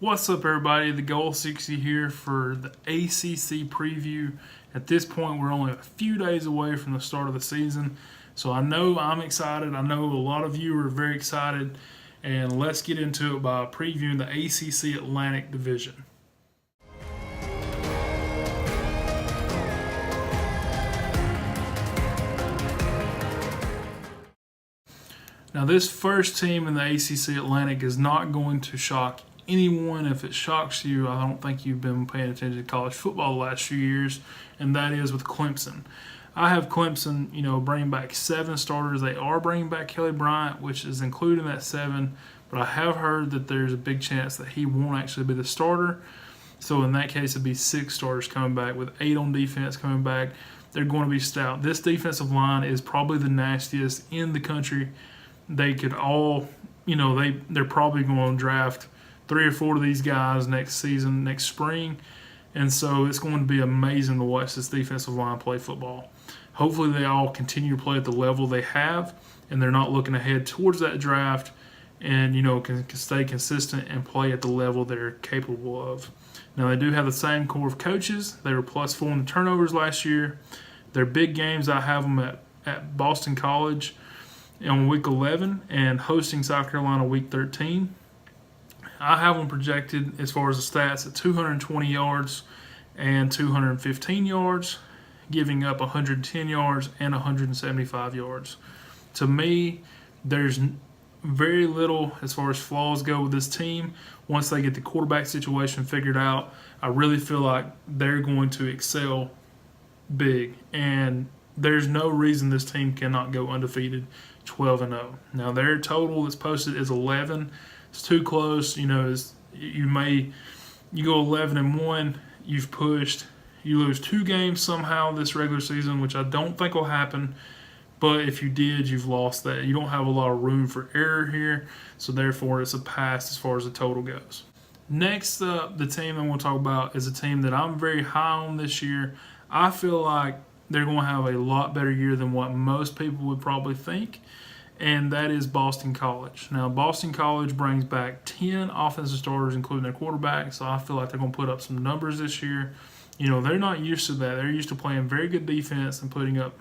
What's up, everybody? Thegoal60 here for the ACC preview. At this point, we're only a few days away from the start of the season, so I know I'm excited. I know a lot of you are very excited, and let's get into it by previewing the ACC Atlantic division. Now, this first team in the ACC Atlantic is not going to shock anyone. If it shocks you, I don't think you've been paying attention to college football the last few years, and that is with Clemson. I have Clemson, bringing back 7 starters. They are bringing back Kelly Bryant, which is included in that 7, but I have heard that there's a big chance that he won't actually be the starter. So in that case, it'd be 6 starters coming back with 8 on defense coming back. They're going to be stout. This defensive line is probably the nastiest in the country. They could all, they're probably going to draft 3 or 4 of these guys next season, next spring. And so it's going to be amazing to watch this defensive line play football. Hopefully they all continue to play at the level they have, and they're not looking ahead towards that draft and, can stay consistent and play at the level they're capable of. Now, they do have the same core of coaches. They were +4 in the turnovers last year. Their big games, I have them at Boston College on week 11 and hosting South Carolina week 13. I have them projected as far as the stats at 220 yards and 215 yards, giving up 110 yards and 175 yards. To me, there's very little as far as flaws go with this team. Once they get the quarterback situation figured out, I really feel like they're going to excel big, and there's no reason this team cannot go undefeated 12-0. Now, their total that's posted is 11. It's too close. You go 11-1, you've pushed. You lose 2 games somehow this regular season, which I don't think will happen. But if you did, you've lost that. You don't have a lot of room for error here, so therefore it's a pass as far as the total goes. Next up, the team I want to talk about is a team that I'm very high on this year. I feel like they're going to have a lot better year than what most people would probably think, and that is Boston College. Now, Boston College brings back 10 offensive starters, including their quarterback, so I feel like they're going to put up some numbers this year. They're not used to that. They're used to playing very good defense and putting up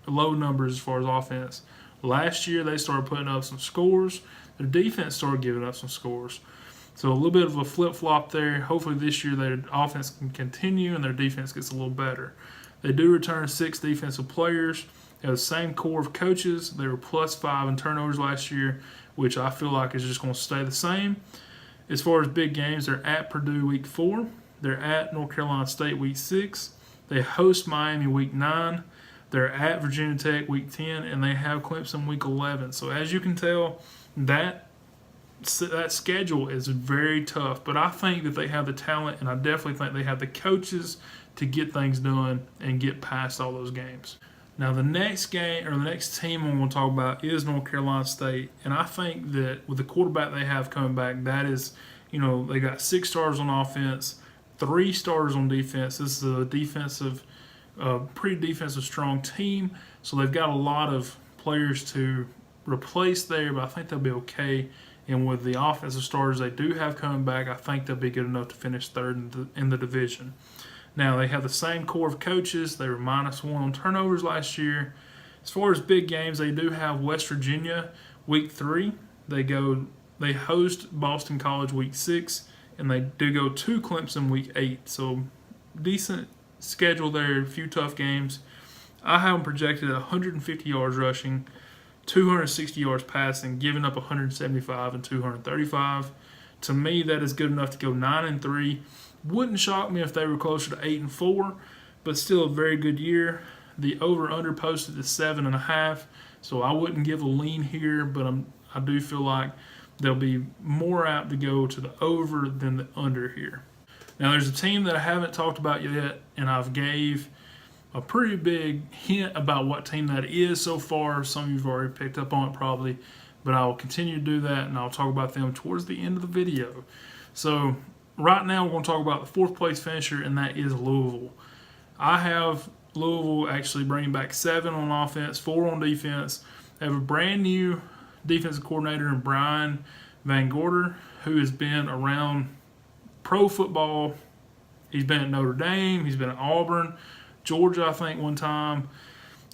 low numbers as far as offense. Last year, they started putting up some scores. Their defense started giving up some scores. So a little bit of a flip-flop there. Hopefully this year their offense can continue and their defense gets a little better. They do return 6 defensive players. They have the same core of coaches. They were +5 in turnovers last year, which I feel like is just going to stay the same. As far as big games, they're at Purdue week 4. They're at North Carolina State week 6. They host Miami week 9. They're at Virginia Tech week 10, and they have Clemson week 11. So as you can tell, that schedule is very tough. But I think that they have the talent, and I definitely think they have the coaches to get things done and get past all those games. Now, the next game, or the next team I'm going to talk about is North Carolina State. And I think that with the quarterback they have coming back, that is, they got 6 stars on offense, 3 starters on defense. This is a pretty defensive strong team. So they've got a lot of players to replace there, but I think they'll be okay. And with the offensive starters they do have coming back, I think they'll be good enough to finish 3rd in the division. Now, they have the same core of coaches. They were -1 on turnovers last year. As far as big games, they do have West Virginia week 3. They host Boston College week 6, and they do go to Clemson week 8. So decent schedule there, a few tough games. I have them projected at 150 yards rushing, 260 yards passing, giving up 175 and 235. To me, that is good enough to go 9-3. Wouldn't shock me if they were closer to 8-4, but still a very good year. The over/under posted is 7.5, so I wouldn't give a lean here, but I do feel like they'll be more apt to go to the over than the under here. Now, there's a team that I haven't talked about yet, and I've gave a pretty big hint about what team that is so far. Some of you have already picked up on it probably, but I will continue to do that, and I'll talk about them towards the end of the video. So right now we're going to talk about the 4th place finisher, and that is Louisville. I have Louisville actually bringing back 7 on offense, 4 on defense. They have a brand new defensive coordinator in Brian Van Gorder, who has been around pro football, he's been at Notre Dame, he's been at Auburn, Georgia, I think, one time.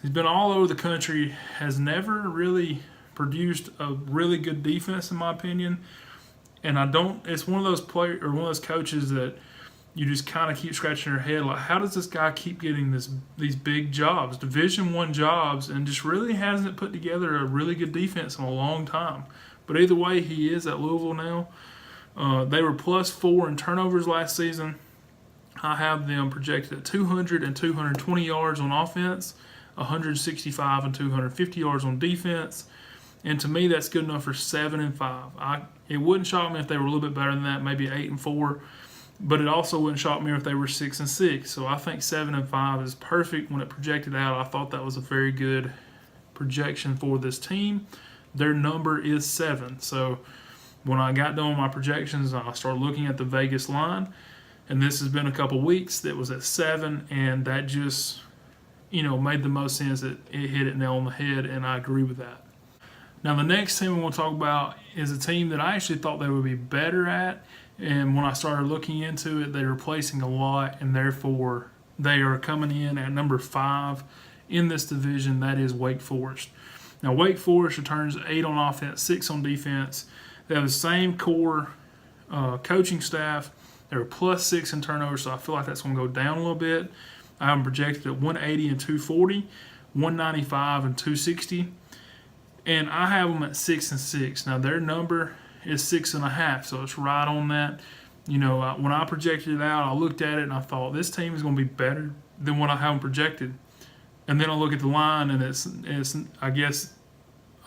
He's been all over the country, has never really produced a really good defense, in my opinion. And it's one of those players or one of those coaches that you just kind of keep scratching your head, like, how does this guy keep getting these big jobs, Division I jobs, and just really hasn't put together a really good defense in a long time. But either way, he is at Louisville now. They were +4 in turnovers last season. I have them projected at 200 and 220 yards on offense, 165 and 250 yards on defense. And to me, that's good enough for 7-5. It wouldn't shock me if they were a little bit better than that, maybe 8-4. But it also wouldn't shock me if they were 6-6. So I think 7-5 is perfect when it projected out. I thought that was a very good projection for this team. Their number is 7. So when I got done with my projections, I started looking at the Vegas line. And this has been a couple weeks that was at 7. And that just, made the most sense. It hit it nail on the head. And I agree with that. Now, the next team we want to talk about is a team that I actually thought they would be better at. And when I started looking into it, they're replacing a lot, and therefore they are coming in at number 5 in this division. That is Wake Forest. Now, Wake Forest returns 8 on offense, 6 on defense. They have the same core coaching staff. They're +6 in turnovers, so I feel like that's going to go down a little bit. I have them projected at 180 and 240, 195 and 260. And I have them at 6-6. Now, their number is 6.5, so it's right on that. When I projected it out, I looked at it and I thought this team is going to be better than what I have them projected. And then I look at the line, and it's I guess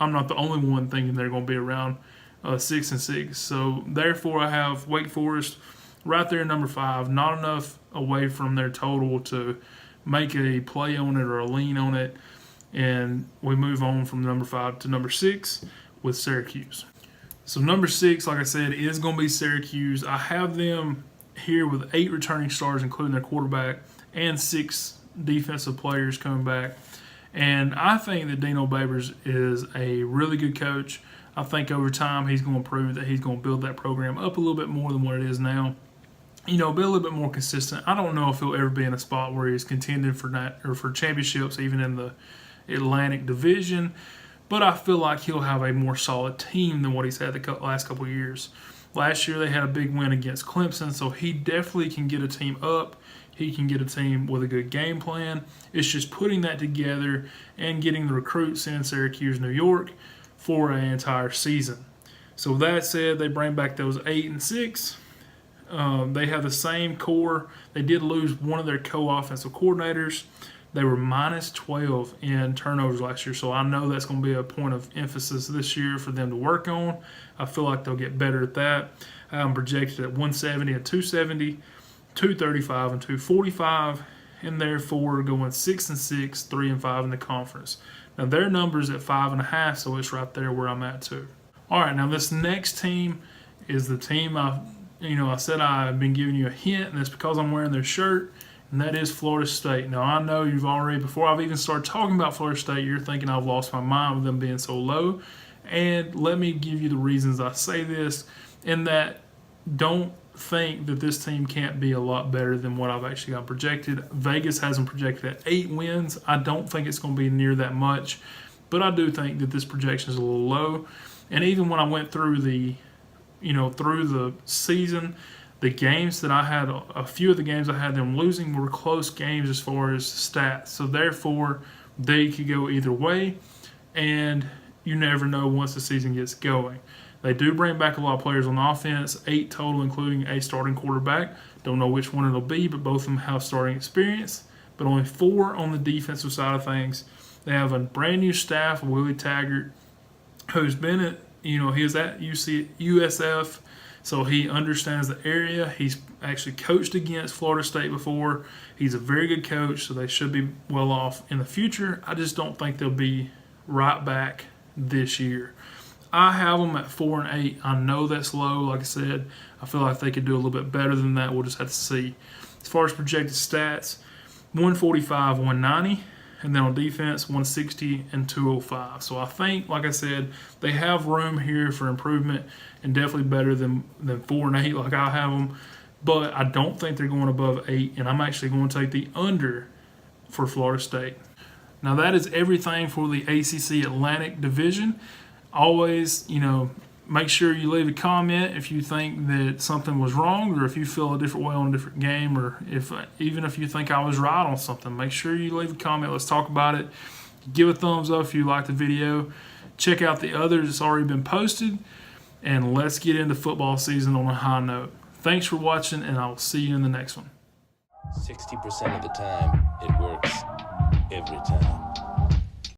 I'm not the only one thinking they're going to be around 6-6. So therefore, I have Wake Forest right there at number 5, not enough away from their total to make a play on it or a lean on it. And we move on from number 5 to number 6 with Syracuse. So number 6, like I said, is going to be Syracuse. I have them here with 8 returning stars, including their quarterback, and 6 defensive players coming back. And I think that Dino Babers is a really good coach. I think over time he's going to prove that he's going to build that program up a little bit more than what it is now. Be a little bit more consistent. I don't know if he'll ever be in a spot where he's contending for that or for championships, even in the Atlantic Division. But I feel like he'll have a more solid team than what he's had the last couple of years. Last year they had a big win against Clemson, so he definitely can get a team up. He can get a team with a good game plan. It's just putting that together and getting the recruits in Syracuse, New York for an entire season. So with that said, they bring back those 8 and 6. They have the same core. They did lose one of their co-offensive coordinators. They were -12 in turnovers last year, so I know that's going to be a point of emphasis this year for them to work on. I feel like they'll get better at that. I'm projected at 170 and 270, 235 and 245, and therefore going 6-6, 3-5 in the conference. Now their number's at 5.5, so it's right there where I'm at too. All right, now this next team is the team I said I've been giving you a hint, and it's because I'm wearing their shirt. And that is Florida State. Now, I know you've already, before I've even started talking about Florida State, you're thinking I've lost my mind with them being so low. And let me give you the reasons I say this, in that don't think that this team can't be a lot better than what I've actually got projected. Vegas has them projected at 8 wins. I don't think it's going to be near that much, but I do think that this projection is a little low. And even when I went through the season, the games that I had, a few of the games I had them losing were close games as far as stats. So therefore, they could go either way, and you never know once the season gets going. They do bring back a lot of players on offense, 8 total, including a starting quarterback. Don't know which one it'll be, but both of them have starting experience. But only 4 on the defensive side of things. They have a brand new staff, Willie Taggart, who's been at, he was at USF. So he understands the area. He's actually coached against Florida State before. He's a very good coach, so they should be well off in the future. I just don't think they'll be right back this year. I have them at 4 and 8. I know that's low. Like I said, I feel like they could do a little bit better than that. We'll just have to see. As far as projected stats, 145, 190. And then on defense, 160 and 205. So I think, like I said, they have room here for improvement, and definitely better than 4 and 8 like I have them. but I don't think they're going above 8, and I'm actually going to take the under for Florida State. Now that is everything for the ACC Atlantic division. Always, make sure you leave a comment if you think that something was wrong, or if you feel a different way on a different game, or even if you think I was right on something. Make sure you leave a comment. Let's talk about it. Give a thumbs up if you liked the video. Check out the others that's already been posted, and let's get into football season on a high note. Thanks for watching, and I will see you in the next one. 60% of the time, it works every time.